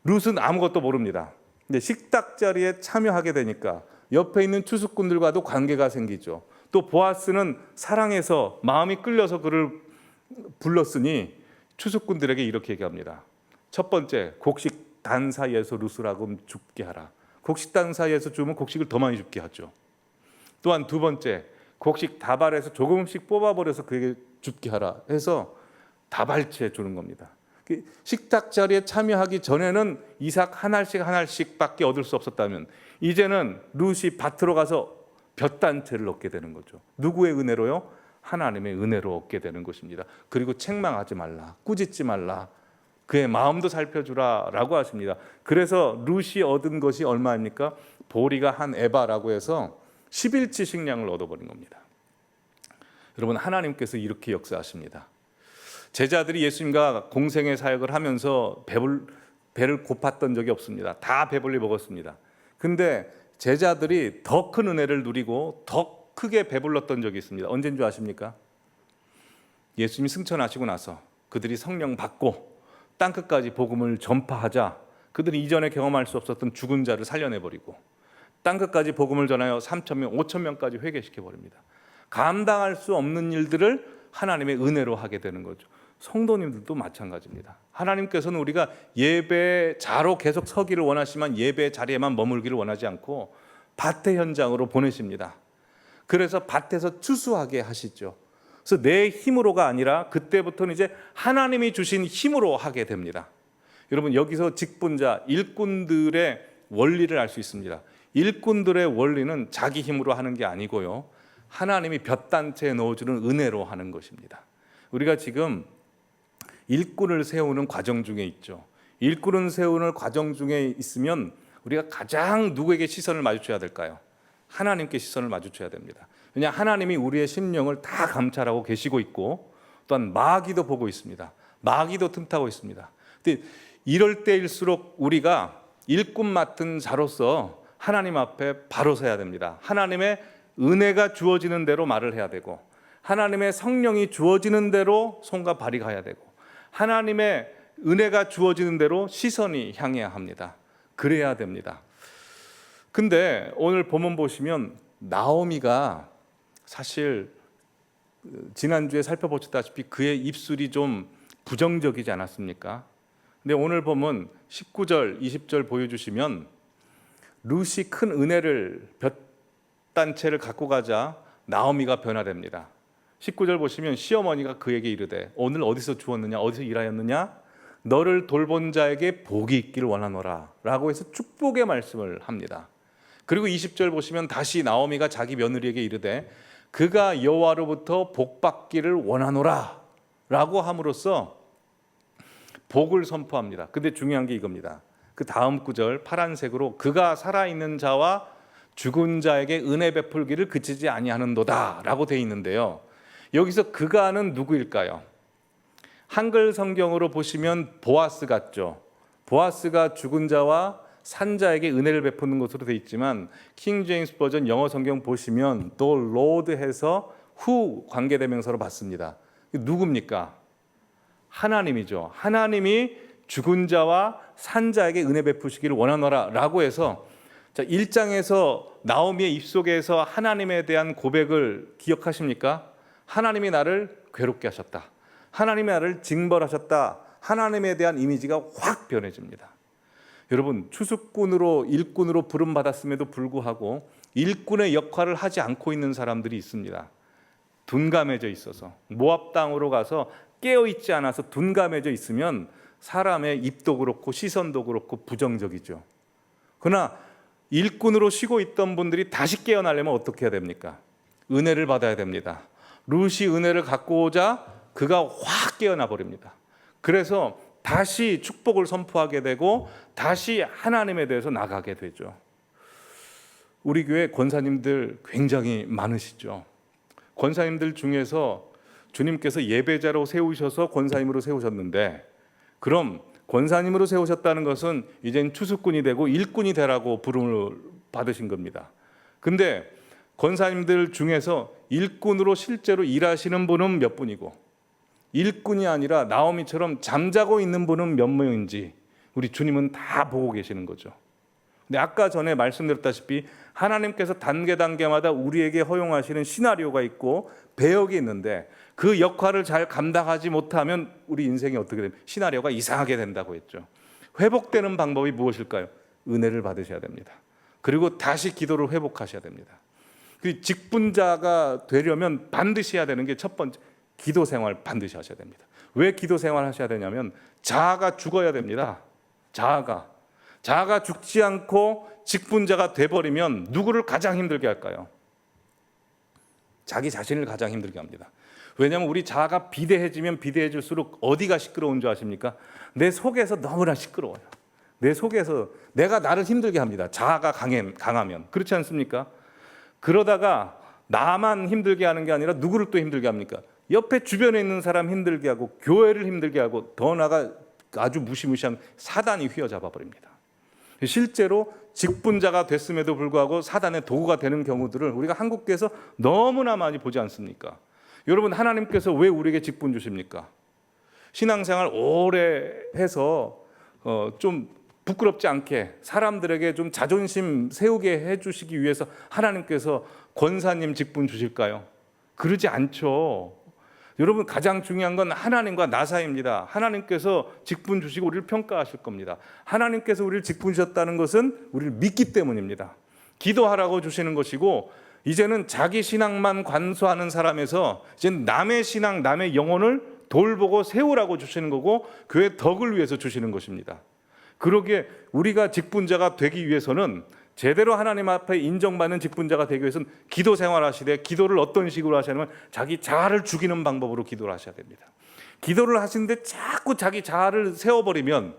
룻은 아무것도 모릅니다. 근데 식탁 자리에 참여하게 되니까 옆에 있는 추수꾼들과도 관계가 생기죠. 또 보아스는 사랑해서 마음이 끌려서 그를 불렀으니 추수꾼들에게 이렇게 얘기합니다. 첫 번째, 곡식 단 사이에서 룻을 하고 줍게 하라. 곡식 단 사이에서 주면 곡식을 더 많이 줍게 하죠. 또한 두 번째, 곡식 다발에서 조금씩 뽑아버려서 그에게 줍게 하라 해서 다발채 주는 겁니다. 식탁 자리에 참여하기 전에는 이삭 하나씩밖에 얻을 수 없었다면 이제는 룻이 밭으로 가서 몇 단체를 얻게 되는 거죠. 누구의 은혜로요? 하나님의 은혜로 얻게 되는 것입니다. 그리고 책망하지 말라, 꾸짖지 말라, 그의 마음도 살펴주라라고 하십니다. 그래서 룻이 얻은 것이 얼마입니까? 보리가 한 에바라고 해서 11치 식량을 얻어버린 겁니다. 여러분, 하나님께서 이렇게 역사하십니다. 제자들이 예수님과 공생의 사역을 하면서 배를 고팠던 적이 없습니다. 다 배불리 먹었습니다. 근데 제자들이 더 큰 은혜를 누리고 더 크게 배불렀던 적이 있습니다. 언제인 줄 아십니까? 예수님이 승천하시고 나서 그들이 성령 받고 땅끝까지 복음을 전파하자 그들이 이전에 경험할 수 없었던 죽은 자를 살려내버리고 땅끝까지 복음을 전하여 3,000명, 5,000명까지 회개시켜버립니다. 감당할 수 없는 일들을 하나님의 은혜로 하게 되는 거죠. 성도님들도 마찬가지입니다. 하나님께서는 우리가 예배자로 계속 서기를 원하시지만 예배 자리에만 머물기를 원하지 않고 밭의 현장으로 보내십니다. 그래서 밭에서 추수하게 하시죠. 그래서 내 힘으로가 아니라 그때부터는 이제 하나님이 주신 힘으로 하게 됩니다. 여러분, 여기서 직분자, 일꾼들의 원리를 알 수 있습니다. 일꾼들의 원리는 자기 힘으로 하는 게 아니고요, 하나님이 볕단체에 넣어주는 은혜로 하는 것입니다. 우리가 지금 일꾼을 세우는 과정 중에 있죠. 일꾼을 세우는 과정 중에 있으면 우리가 가장 누구에게 시선을 마주쳐야 될까요? 하나님께 시선을 마주쳐야 됩니다. 왜냐, 하나님이 우리의 심령을 다 감찰하고 계시고 있고 또한 마귀도 보고 있습니다. 마귀도 틈타고 있습니다. 근데 이럴 때일수록 우리가 일꾼 맡은 자로서 하나님 앞에 바로 서야 됩니다. 하나님의 은혜가 주어지는 대로 말을 해야 되고 하나님의 성령이 주어지는 대로 손과 발이 가야 되고 하나님의 은혜가 주어지는 대로 시선이 향해야 합니다. 그래야 됩니다. 근데 오늘 본문 보시면 나오미가 사실 지난주에 살펴보셨다시피 그의 입술이 좀 부정적이지 않았습니까? 근데 오늘 보면 19절, 20절 보여주시면 룻이 큰 은혜를 단체를 갖고 가자 나오미가 변화됩니다. 19절 보시면 시어머니가 그에게 이르되 오늘 어디서 주었느냐 어디서 일하였느냐 너를 돌본 자에게 복이 있기를 원하노라 라고 해서 축복의 말씀을 합니다. 그리고 20절 보시면 다시 나오미가 자기 며느리에게 이르되 그가 여호와로부터 복 받기를 원하노라 라고 함으로써 복을 선포합니다. 근데 중요한 게 이겁니다. 그 다음 구절 파란색으로 그가 살아있는 자와 죽은 자에게 은혜 베풀기를 그치지 아니하는도다 라고 되어 있는데요. 여기서 그가는 누구일까요? 한글 성경으로 보시면 보아스 같죠. 보아스가 죽은 자와 산 자에게 은혜를 베푸는 것으로 되어 있지만 킹 제임스 버전 영어 성경 보시면 the Lord 해서 who 관계대명사로 봤습니다. 누굽니까? 하나님이죠. 하나님이 죽은 자와 산 자에게 은혜 베푸시기를 원하노라 라고 해서 1장에서 나오미의 입속에서 하나님에 대한 고백을 기억하십니까? 하나님이 나를 괴롭게 하셨다. 하나님이 나를 징벌하셨다. 하나님에 대한 이미지가 확 변해집니다. 여러분, 추수꾼으로 일꾼으로 부름받았음에도 불구하고 일꾼의 역할을 하지 않고 있는 사람들이 있습니다. 둔감해져 있어서 모압 땅으로 가서 깨어있지 않아서 둔감해져 있으면 사람의 입도 그렇고 시선도 그렇고 부정적이죠. 그러나 일꾼으로 쉬고 있던 분들이 다시 깨어나려면 어떻게 해야 됩니까? 은혜를 받아야 됩니다. 룻이 은혜를 갖고 오자 그가 확 깨어나 버립니다. 그래서 다시 축복을 선포하게 되고 다시 하나님에 대해서 나가게 되죠. 우리 교회 권사님들 굉장히 많으시죠. 권사님들 중에서 주님께서 예배자로 세우셔서 권사님으로 세우셨는데 그럼 권사님으로 세우셨다는 것은 이젠 추수꾼이 되고 일꾼이 되라고 부름을 받으신 겁니다. 근데 권사님들 중에서 일꾼으로 실제로 일하시는 분은 몇 분이고 일꾼이 아니라 나오미처럼 잠자고 있는 분은 몇 명인지 우리 주님은 다 보고 계시는 거죠. 근데 아까 전에 말씀드렸다시피 하나님께서 단계마다 우리에게 허용하시는 시나리오가 있고 배역이 있는데 그 역할을 잘 감당하지 못하면 우리 인생이 어떻게 됩니까? 시나리오가 이상하게 된다고 했죠. 회복되는 방법이 무엇일까요? 은혜를 받으셔야 됩니다. 그리고 다시 기도를 회복하셔야 됩니다. 그 직분자가 되려면 반드시 해야 되는 게 첫 번째, 기도 생활 반드시 하셔야 됩니다. 왜 기도 생활 하셔야 되냐면 자아가 죽어야 됩니다. 자아가 죽지 않고 직분자가 돼버리면 누구를 가장 힘들게 할까요? 자기 자신을 가장 힘들게 합니다. 왜냐하면 우리 자아가 비대해지면 비대해질수록 어디가 시끄러운 줄 아십니까? 내 속에서 너무나 시끄러워요. 내 속에서 내가 나를 힘들게 합니다. 자아가 강하면. 그렇지 않습니까? 그러다가 나만 힘들게 하는 게 아니라 누구를 또 힘들게 합니까? 옆에 주변에 있는 사람 힘들게 하고 교회를 힘들게 하고 더 나아가 아주 무시무시한 사단이 휘어잡아 버립니다. 실제로 직분자가 됐음에도 불구하고 사단의 도구가 되는 경우들을 우리가 한국교회에서 너무나 많이 보지 않습니까? 여러분, 하나님께서 왜 우리에게 직분 주십니까? 신앙생활 오래 해서 좀 부끄럽지 않게 사람들에게 좀 자존심 세우게 해주시기 위해서 하나님께서 권사님 직분 주실까요? 그러지 않죠. 여러분, 가장 중요한 건 하나님과 나 사이입니다. 하나님께서 직분 주시고 우리를 평가하실 겁니다. 하나님께서 우리를 직분 주셨다는 것은 우리를 믿기 때문입니다. 기도하라고 주시는 것이고 이제는 자기 신앙만 관수하는 사람에서 이제 남의 신앙, 남의 영혼을 돌보고 세우라고 주시는 거고 교회 덕을 위해서 주시는 것입니다. 그러기에 우리가 직분자가 되기 위해서는 제대로 하나님 앞에 인정받는 직분자가 되기 위해서는 기도 생활하시되 기도를 어떤 식으로 하시냐면 자기 자아를 죽이는 방법으로 기도를 하셔야 됩니다. 기도를 하시는데 자꾸 자기 자아를 세워버리면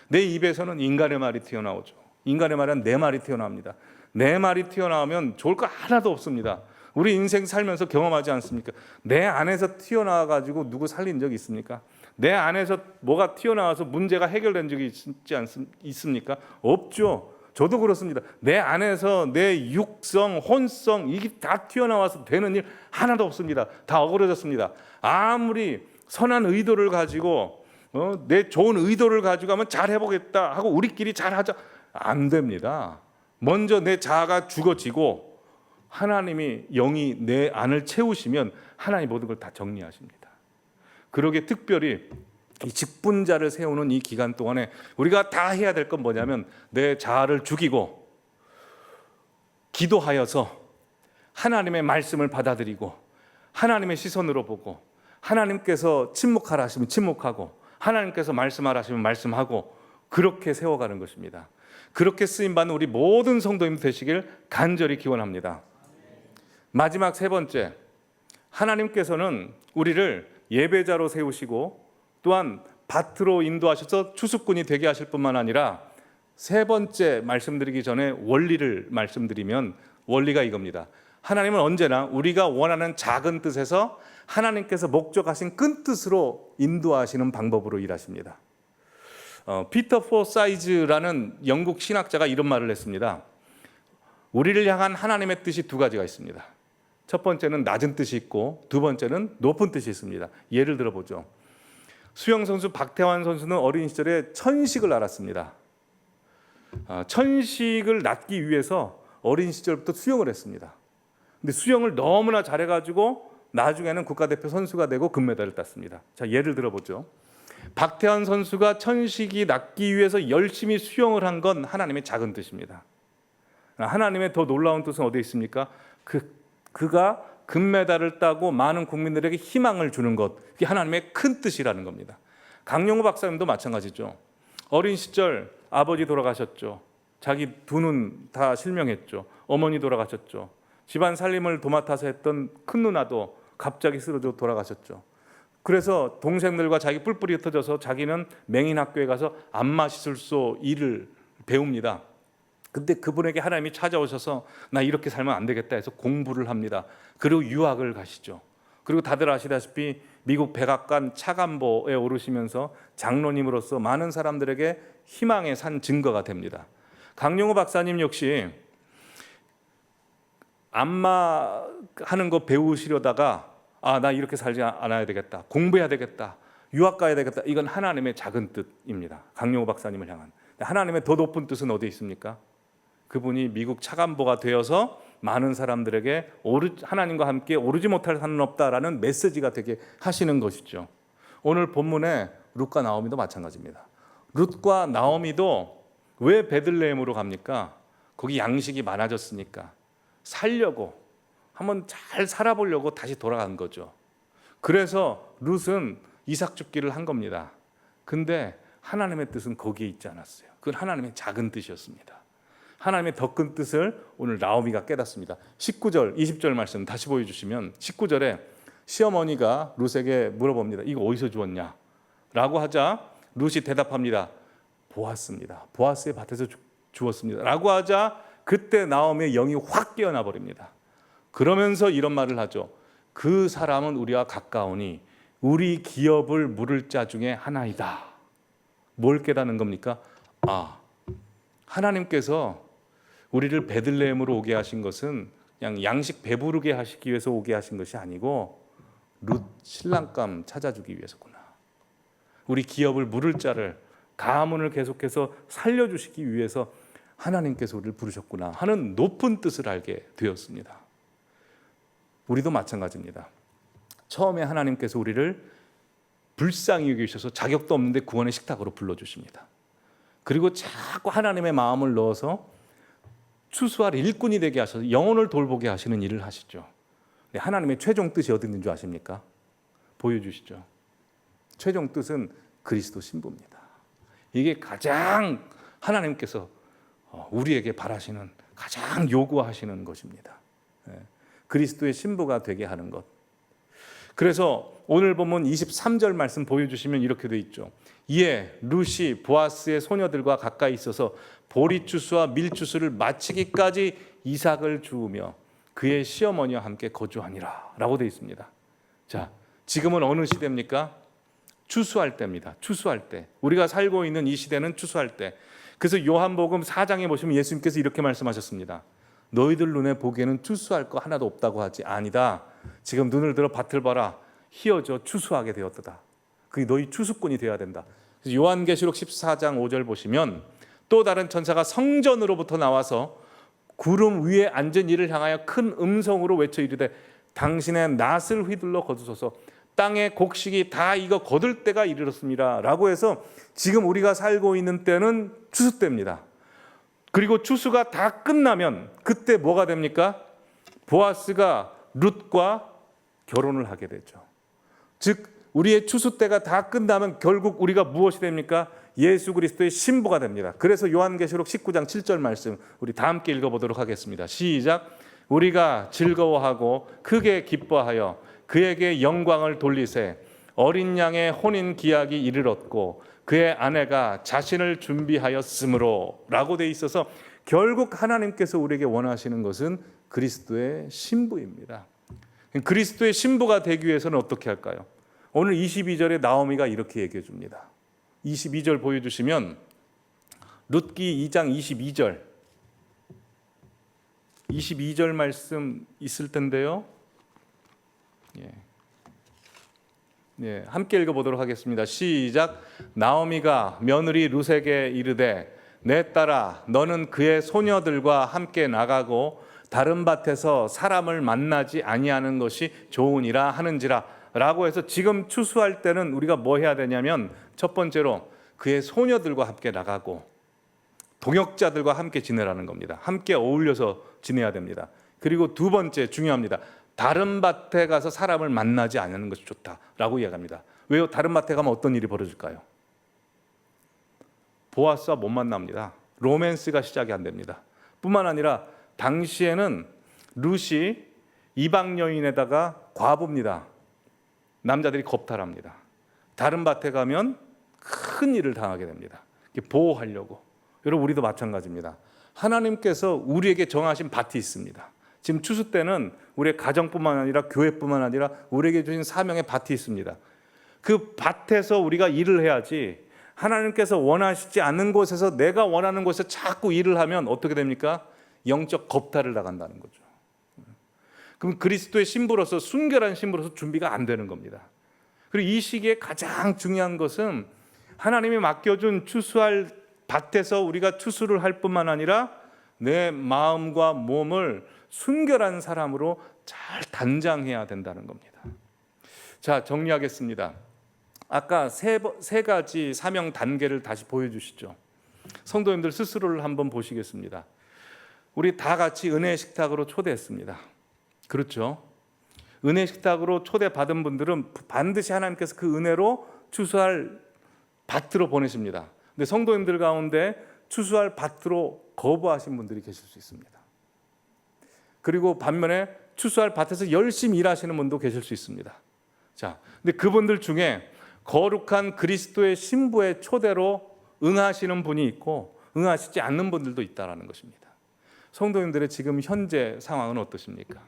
내 입에서는 인간의 말이 튀어나오죠. 인간의 말은 내 말이 튀어나옵니다. 내 말이 튀어나오면 좋을 거 하나도 없습니다. 우리 인생 살면서 경험하지 않습니까? 내 안에서 튀어나와가지고 누구 살린 적이 있습니까? 내 안에서 뭐가 튀어나와서 문제가 해결된 적이 있습니까? 없죠. 저도 그렇습니다. 내 안에서 내 육성, 혼성 이게 다 튀어나와서 되는 일 하나도 없습니다. 다 어그러졌습니다. 아무리 선한 의도를 가지고 내 좋은 의도를 가지고 하면 잘 해보겠다 하고 우리끼리 잘하자 안 됩니다. 먼저 내 자아가 죽어지고 하나님이 영이 내 안을 채우시면 하나님 모든 걸 다 정리하십니다. 그러기에 특별히 이 직분자를 세우는 이 기간 동안에 우리가 다 해야 될 건 뭐냐면 내 자아를 죽이고 기도하여서 하나님의 말씀을 받아들이고 하나님의 시선으로 보고 하나님께서 침묵하라 하시면 침묵하고 하나님께서 말씀하라 하시면 말씀하고 그렇게 세워가는 것입니다. 그렇게 쓰임받는 우리 모든 성도님 되시길 간절히 기원합니다. 마지막 세 번째, 하나님께서는 우리를 예배자로 세우시고 또한 밭으로 인도하셔서 추수꾼이 되게 하실 뿐만 아니라 세 번째 말씀드리기 전에 원리를 말씀드리면 원리가 이겁니다. 하나님은 언제나 우리가 원하는 작은 뜻에서 하나님께서 목적하신 큰 뜻으로 인도하시는 방법으로 일하십니다. 피터 포사이즈라는 영국 신학자가 이런 말을 했습니다. 우리를 향한 하나님의 뜻이 두 가지가 있습니다. 첫 번째는 낮은 뜻이 있고 두 번째는 높은 뜻이 있습니다. 예를 들어보죠. 수영 선수 박태환 선수는 어린 시절에 천식을 알았습니다. 천식을 낳기 위해서 어린 시절부터 수영을 했습니다. 근데 수영을 너무나 잘해가지고 나중에는 국가대표 선수가 되고 금메달을 땄습니다. 자, 예를 들어보죠. 박태환 선수가 천식이 낳기 위해서 열심히 수영을 한 건 하나님의 작은 뜻입니다. 하나님의 더 놀라운 뜻은 어디에 있습니까? 그가 금메달을 따고 많은 국민들에게 희망을 주는 것, 그게 하나님의 큰 뜻이라는 겁니다. 강용호 박사님도 마찬가지죠. 어린 시절 아버지 돌아가셨죠. 자기 두 눈 다 실명했죠. 어머니 돌아가셨죠. 집안 살림을 도맡아서 했던 큰 누나도 갑자기 쓰러져 돌아가셨죠. 그래서 동생들과 자기 뿔뿔이 흩어져서 자기는 맹인학교에 가서 안마시술소 일을 배웁니다. 근데 그분에게 하나님이 찾아오셔서 나 이렇게 살면 안 되겠다 해서 공부를 합니다. 그리고 유학을 가시죠. 그리고 다들 아시다시피 미국 백악관 차관보에 오르시면서 장로님으로서 많은 사람들에게 희망의 산 증거가 됩니다. 강용호 박사님 역시 안마하는 거 배우시려다가 나 이렇게 살지 않아야 되겠다. 공부해야 되겠다. 유학 가야 되겠다. 이건 하나님의 작은 뜻입니다. 강용호 박사님을 향한. 하나님의 더 높은 뜻은 어디에 있습니까? 그분이 미국 차관보가 되어서 많은 사람들에게 하나님과 함께 오르지 못할 산은 없다라는 메시지가 되게 하시는 것이죠. 오늘 본문에 룻과 나오미도 마찬가지입니다. 룻과 나오미도 왜 베들레헴으로 갑니까? 거기 양식이 많아졌으니까 살려고 한번 잘 살아보려고 다시 돌아간 거죠. 그래서 룻은 이삭 줍기를 한 겁니다. 근데 하나님의 뜻은 거기에 있지 않았어요. 그건 하나님의 작은 뜻이었습니다. 하나님의 더 큰 뜻을 오늘 나오미가 깨닫습니다. 19절, 20절 말씀 다시 보여주시면 19절에 시어머니가 룻에게 물어봅니다. 이거 어디서 주웠냐? 라고 하자 룻이 대답합니다. 보았습니다. 보아스의 밭에서 주웠습니다. 라고 하자 그때 나오미의 영이 확 깨어나 버립니다. 그러면서 이런 말을 하죠. 그 사람은 우리와 가까우니 우리 기업을 물을 자 중에 하나이다. 뭘 깨닫는 겁니까? 하나님께서 우리를 베들레헴으로 오게 하신 것은 그냥 양식 배부르게 하시기 위해서 오게 하신 것이 아니고 룻 신랑감 찾아주기 위해서구나. 우리 기업을 물을 자를 가문을 계속해서 살려주시기 위해서 하나님께서 우리를 부르셨구나 하는 높은 뜻을 알게 되었습니다. 우리도 마찬가지입니다. 처음에 하나님께서 우리를 불쌍히 여기셔서 자격도 없는데 구원의 식탁으로 불러주십니다. 그리고 자꾸 하나님의 마음을 넣어서 추수할 일꾼이 되게 하셔서 영혼을 돌보게 하시는 일을 하시죠. 하나님의 최종 뜻이 어디 있는 줄 아십니까? 보여주시죠. 최종 뜻은 그리스도 신부입니다. 이게 가장 하나님께서 우리에게 바라시는 가장 요구하시는 것입니다. 그리스도의 신부가 되게 하는 것. 그래서 오늘 본문 23절 말씀 보여주시면 이렇게 돼 있죠. 이에 룻이 보아스의 소녀들과 가까이 있어서 보리추수와 밀추수를 마치기까지 이삭을 주우며 그의 시어머니와 함께 거주하니라 라고 돼 있습니다. 자, 지금은 어느 시대입니까? 추수할 때입니다. 추수할 때. 우리가 살고 있는 이 시대는 추수할 때. 그래서 요한복음 4장에 보시면 예수님께서 이렇게 말씀하셨습니다. 너희들 눈에 보기에는 추수할 거 하나도 없다고 하지 아니다. 지금 눈을 들어 밭을 봐라. 희어져 추수하게 되었다. 그게 너희 추수꾼이 되어야 된다. 그래서 요한계시록 14장 5절 보시면 또 다른 천사가 성전으로부터 나와서 구름 위에 앉은 이를 향하여 큰 음성으로 외쳐 이르되 당신의 낫을 휘둘러 거두소서 땅의 곡식이 다 익어 거둘 때가 이르렀습니다 라고 해서 지금 우리가 살고 있는 때는 추수 때입니다. 그리고 추수가 다 끝나면 그때 뭐가 됩니까? 보아스가 룻과 결혼을 하게 되죠. 즉 우리의 추수 때가 다 끝나면 결국 우리가 무엇이 됩니까? 예수 그리스도의 신부가 됩니다. 그래서 요한계시록 19장 7절 말씀 우리 다 함께 읽어보도록 하겠습니다. 시작. 우리가 즐거워하고 크게 기뻐하여 그에게 영광을 돌리세. 어린 양의 혼인 기약이 이르렀고 그의 아내가 자신을 준비하였으므로 라고 돼 있어서 결국 하나님께서 우리에게 원하시는 것은 그리스도의 신부입니다. 그리스도의 신부가 되기 위해서는 어떻게 할까요? 오늘 22절에 나오미가 이렇게 얘기해 줍니다. 22절 보여주시면 룻기 2장 22절 말씀 있을 텐데요. 함께 읽어보도록 하겠습니다. 시작. 나오미가 며느리 룻에게 이르되 내 딸아 너는 그의 소녀들과 함께 나가고 다른 밭에서 사람을 만나지 아니하는 것이 좋으니라 하는지라 라고 해서 지금 추수할 때는 우리가 뭐 해야 되냐면 첫 번째로 그의 소녀들과 함께 나가고 동역자들과 함께 지내라는 겁니다. 함께 어울려서 지내야 됩니다. 그리고 두 번째 중요합니다. 다른 밭에 가서 사람을 만나지 않는 것이 좋다라고 이야기합니다. 왜요? 다른 밭에 가면 어떤 일이 벌어질까요? 보아스와 못 만납니다. 로맨스가 시작이 안 됩니다. 뿐만 아니라 당시에는 룻이 이방 여인에다가 과부입니다. 남자들이 겁탈합니다. 다른 밭에 가면 큰 일을 당하게 됩니다. 보호하려고. 여러분 우리도 마찬가지입니다. 하나님께서 우리에게 정하신 밭이 있습니다. 지금 추수 때는 우리의 가정뿐만 아니라 교회뿐만 아니라 우리에게 주신 사명의 밭이 있습니다. 그 밭에서 우리가 일을 해야지 하나님께서 원하시지 않는 곳에서 내가 원하는 곳에서 자꾸 일을 하면 어떻게 됩니까? 영적 겁탈을 나간다는 거죠. 그럼 그리스도의 신부로서 순결한 신부로서 준비가 안 되는 겁니다. 그리고 이 시기에 가장 중요한 것은 하나님이 맡겨준 추수할 밭에서 우리가 추수를 할 뿐만 아니라 내 마음과 몸을 순결한 사람으로 잘 단장해야 된다는 겁니다. 자, 정리하겠습니다. 아까 세 가지 사명 단계를 다시 보여주시죠. 성도님들 스스로를 한번 보시겠습니다. 우리 다 같이 은혜의 식탁으로 초대했습니다. 그렇죠? 은혜 식탁으로 초대받은 분들은 반드시 하나님께서 그 은혜로 추수할 밭으로 보내십니다. 근데 성도님들 가운데 추수할 밭으로 거부하신 분들이 계실 수 있습니다. 그리고 반면에 추수할 밭에서 열심히 일하시는 분도 계실 수 있습니다. 자, 근데 그분들 중에 거룩한 그리스도의 신부의 초대로 응하시는 분이 있고 응하시지 않는 분들도 있다라는 것입니다. 성도님들의 지금 현재 상황은 어떠십니까?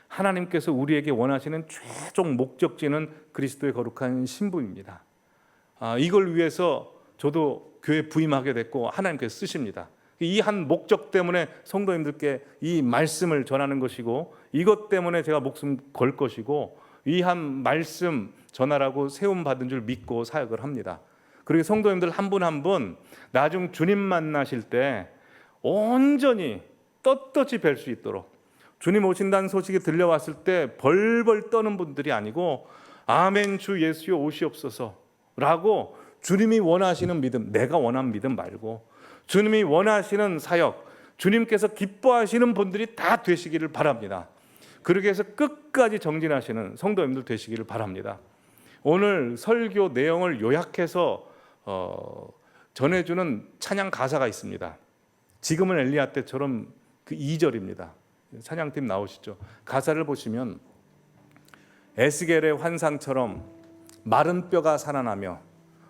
하나님께서 우리에게 원하시는 최종 목적지는 그리스도의 거룩한 신부입니다. 이걸 위해서 저도 교회 부임하게 됐고 하나님께서 쓰십니다. 이 한 목적 때문에 성도님들께 이 말씀을 전하는 것이고 이것 때문에 제가 목숨 걸 것이고 이 한 말씀 전하라고 세움 받은 줄 믿고 사역을 합니다. 그리고 성도님들 한 분 한 분 나중 주님 만나실 때 온전히 떳떳이 뵐 수 있도록 주님 오신다는 소식이 들려왔을 때 벌벌 떠는 분들이 아니고 아멘 주 예수여 오시옵소서라고 주님이 원하시는 믿음, 내가 원하는 믿음 말고 주님이 원하시는 사역, 주님께서 기뻐하시는 분들이 다 되시기를 바랍니다. 그렇게 해서 끝까지 정진하시는 성도님들 되시기를 바랍니다. 오늘 설교 내용을 요약해서 전해주는 찬양 가사가 있습니다. 지금은 엘리야 때처럼 그 2절입니다. 찬양팀 나오시죠. 가사를 보시면 에스겔의 환상처럼 마른 뼈가 살아나며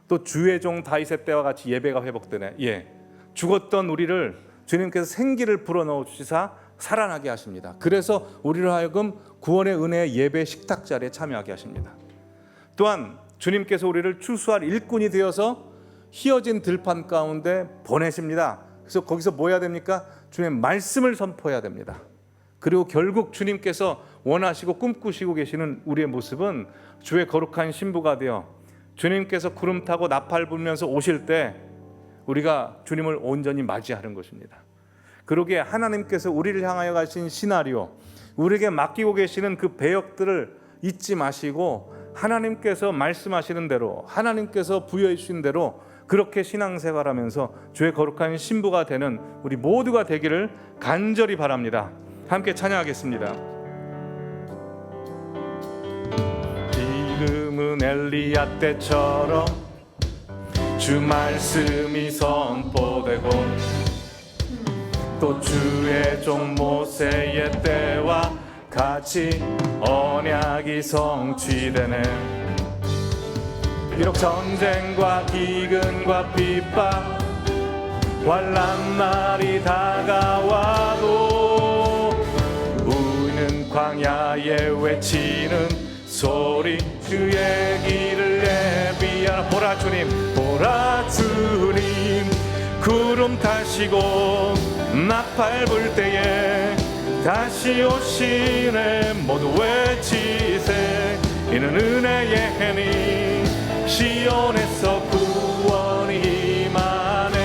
또 주의 종 다윗의 때와 같이 예배가 회복되네. 죽었던 우리를 주님께서 생기를 불어넣어 주시사 살아나게 하십니다. 그래서 우리를 하여금 구원의 은혜의 예배 식탁 자리에 참여하게 하십니다. 또한 주님께서 우리를 추수할 일꾼이 되어서 휘어진 들판 가운데 보내십니다. 그래서 거기서 뭐 해야 됩니까? 주님의 말씀을 선포해야 됩니다. 그리고 결국 주님께서 원하시고 꿈꾸시고 계시는 우리의 모습은 주의 거룩한 신부가 되어 주님께서 구름 타고 나팔 불면서 오실 때 우리가 주님을 온전히 맞이하는 것입니다. 그러기에 하나님께서 우리를 향하여 가신 시나리오, 우리에게 맡기고 계시는 그 배역들을 잊지 마시고 하나님께서 말씀하시는 대로, 하나님께서 부여해 주신 대로 그렇게 신앙생활하면서 주의 거룩한 신부가 되는 우리 모두가 되기를 간절히 바랍니다. 함께 찬양하겠습니다. 지금은 엘리야 때처럼 주 말씀이 선포되고 또 주의 종 모세의 때와 같이 언약이 성취되네. 비록 전쟁과 기근과 핍박 환난 날이 다가와도 우리는 광야에 외치는 소리 주의 길을 예비하라. 보라 주님, 보라 주님, 구름 타시고 나팔 불 때에 다시 오시네. 모두 외치세. 이는 은혜의 해니 시온에서 구원이 임하네.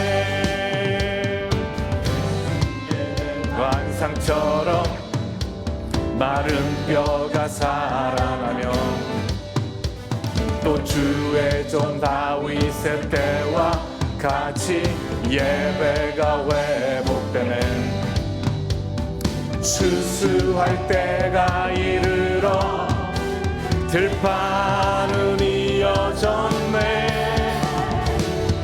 환상처럼 마른 뼈가 살아나며 또 주의 종 다윗의 때와 같이 예배가 회복되네. 추수할 때가 이르러 들판은 이어졌네.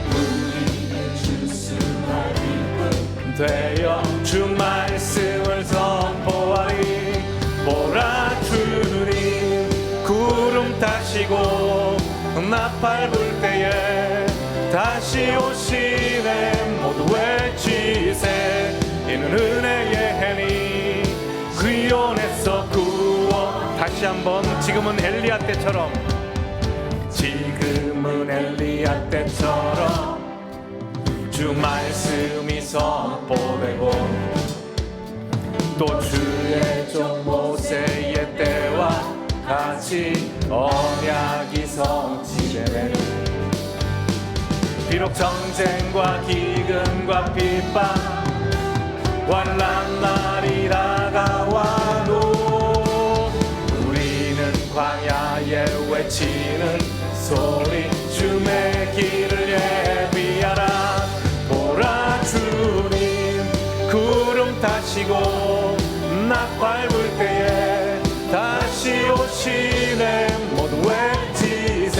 우리는 추수할 기쁨 되어 주 말씀을 선포하리. 보라 주님, 구름 타시고 나팔 불 때에 다시 오시네. 모두 외치세. 이는 은혜의 해니 구원에서 구원. 다시 한번 지금은 엘리야 때처럼, 지금은 엘리야 때처럼 주 말씀이 선포되고 또 주의 종 모세의 때와 같이 언약이 성취되네. 비록 전쟁과 기근과 핍박 환난 날이 다가와도 우리는 광야에 외치는 소리 주의 길을 예비하라. 보라 주님, 구름 타시고 나팔 불 때에 다시 오시네. 모두 외치세.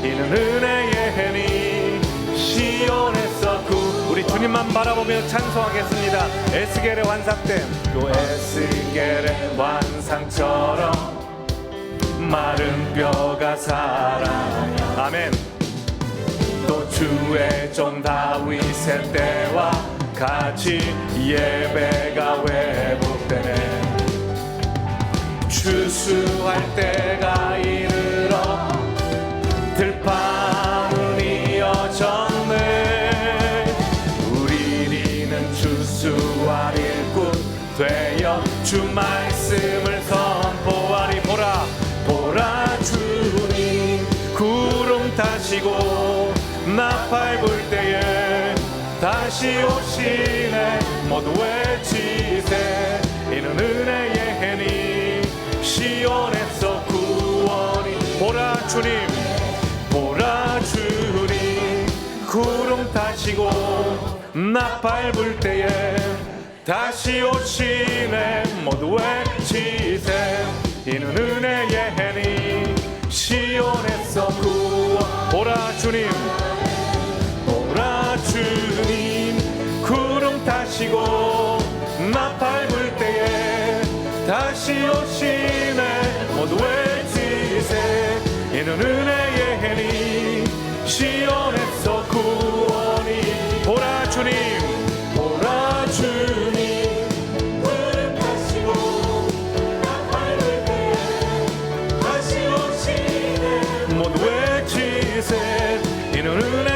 이는 은혜의 해니 시온에서 우리 주님만 바라보며 찬송하겠습니다. 에스겔의 환상됨. 또 에스겔의 환상처럼 마른 뼈가 살아나며. 아멘. 또 주의 종 다윗의 때와 같이 예배가 회복되네. 추수할 때가 이르러 들판은 이어졌네. 우리는 추수할 일꾼 되어 주 말씀을 선포하리. 보라, 보라 주님, 구름 타시고 나팔 불 때에 다시 오시네. 모두 외치세. 이는 은혜의 해니 시온에서 구원이. 보라 주님, 보라 주님, 구름 타시고 나팔 불 때에 다시 오시네. 모두 외치세. 이는 은혜의 해니 시온에서 구원. 보라 주님, 보라 주님, 구름 타시고 나팔 불 때에 다시 오시네. 모두 외치세. 이는 은혜의 해니 시온에서 구원이. 보라 주님, 보라 주님, 구름 타시고 나팔 불 때에 다시 오시네. 모두 외치세. 이는 은혜